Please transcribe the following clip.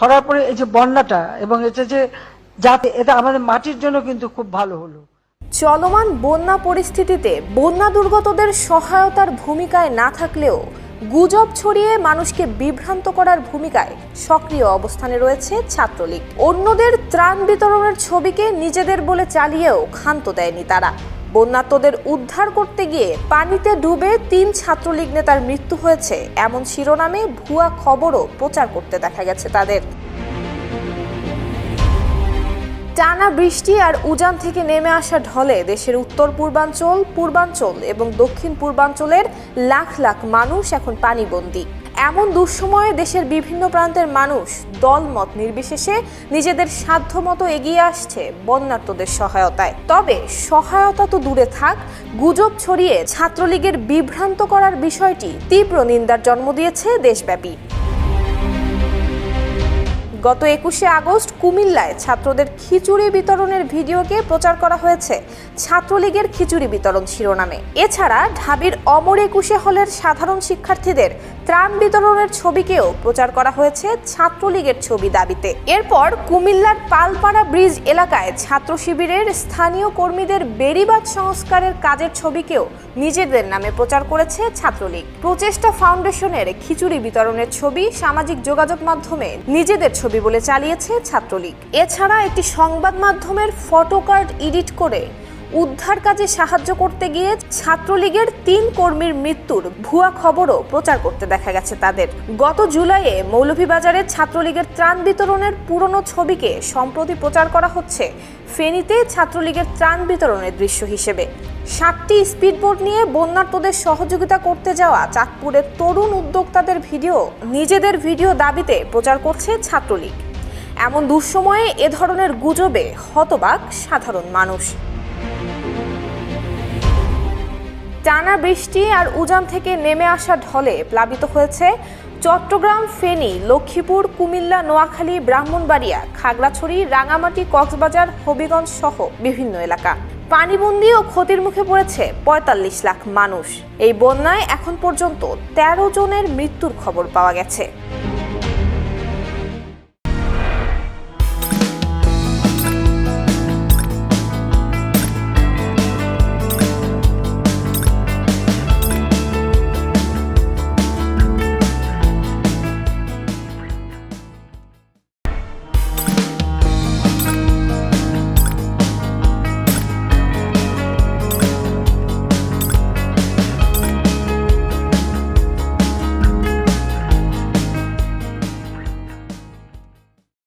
খরার পরে এই যে বন্যাটা এবং এটা যে যাতে এটা আমাদের মাটির জন্য কিন্তু খুব ভালো হলো। চলমান বন্যা পরিস্থিতিতে বন্যা দুর্গতদের সহায়তার ভূমিকায় না থাকলেও গুজব ছড়িয়ে মানুষকে বিভ্রান্ত করার ভূমিকায় সক্রিয় অবস্থানে রয়েছে ছাত্রলীগ। অন্যদের ত্রাণ বিতরণের ছবিকে নিজেদের বলে চালিয়েও ক্ষান্ত দেয়নি তারা। বন্যার্তদের উদ্ধার করতে গিয়ে পানিতে ডুবে 3 ছাত্রলীগ নেতার মৃত্যু হয়েছে এমন শিরোনামে ভুয়া খবরও প্রচার করতে দেখা গেছে তাদের। টানা বৃষ্টি আর উজান থেকে নেমে আসা ঢলে দেশের উত্তর পূর্বাঞ্চল, পূর্বাঞ্চল এবং দক্ষিণ পূর্বাঞ্চলের লাখ লাখ মানুষ এখন পানিবন্দী। এমন দুঃসময়ে দেশের বিভিন্ন প্রান্তের মানুষ দলমত নির্বিশেষে নিজেদের সাধ্যমতো এগিয়ে আসছে বন্যার্তদের সহায়তায়। তবে সহায়তা তো দূরে থাক, গুজব ছড়িয়ে ছাত্রলীগের বিভ্রান্ত করার বিষয়টি তীব্র নিন্দার জন্ম দিয়েছে দেশব্যাপী। গত 21শে আগস্ট কুমিল্লায় ছাত্রদের খিচুড়ি বিতরণের ভিডিওকে প্রচার করা হয়েছে ছাত্রলীগের খিচুড়ি বিতরণ শিরোনামে। এছাড়া ঢাবির অমর 21শে হলের সাধারণ শিক্ষার্থীদের ত্রাণ বিতরণের ছবিকেও প্রচার করা হয়েছে ছাত্রলীগের ছবি দাবিতে। এরপর কুমিল্লার পালপাড়া ব্রিজ এলাকায় ছাত্র শিবিরের স্থানীয় কর্মীদের বেড়িবাঁধ সংস্কারের কাজের ছবিকেও নিজেদের নামে প্রচার করেছে ছাত্রলীগ। প্রচেষ্টা ফাউন্ডেশনের খিচুড়ি বিতরণের ছবি সামাজিক যোগাযোগ মাধ্যমে নিজেদের ছবি বলে চালিয়েছে ছাত্রলীগ। এছাড়া একটি সংবাদ মাধ্যমের ফটোকার্ড এডিট করে উদ্ধার কাজে সাহায্য করতে গিয়ে ছাত্রলীগের 3 কর্মীর মৃত্যুর ভুয়া খবরও প্রচার করতে দেখা গেছে তাদের। গত জুলাইয়ে মৌলভীবাজারে ছাত্রলীগের ত্রাণ বিতরণের পুরনো ছবিকে সম্প্রতি প্রচার করা হচ্ছে ফেনীতে ছাত্রলীগের ত্রাণ বিতরণের দৃশ্য হিসেবে। 7টি স্পিডবোট নিয়ে বন্যার্তদের সহযোগিতা করতে যাওয়া চাঁদপুরের তরুণ উদ্যোক্তাদের ভিডিও নিজেদের ভিডিও দাবিতে প্রচার করছে ছাত্রলীগ। এমন দুঃসময়ে এ ধরনের গুজবে হতবাক সাধারণ মানুষ। টানা বৃষ্টি আর উজান থেকে নেমে আসা ঢলে প্লাবিত হয়েছে চট্টগ্রাম, ফেনী, লক্ষ্মীপুর, কুমিল্লা, নোয়াখালী, ব্রাহ্মণবাড়িয়া, খাগড়াছড়ি, রাঙামাটি, কক্সবাজার, হবিগঞ্জ সহ বিভিন্ন এলাকা। পানিবন্দী ও ক্ষতির মুখে পড়েছে 45 লাখ মানুষ। এই বন্যায় এখন পর্যন্ত 13 জনের মৃত্যুর খবর পাওয়া গেছে।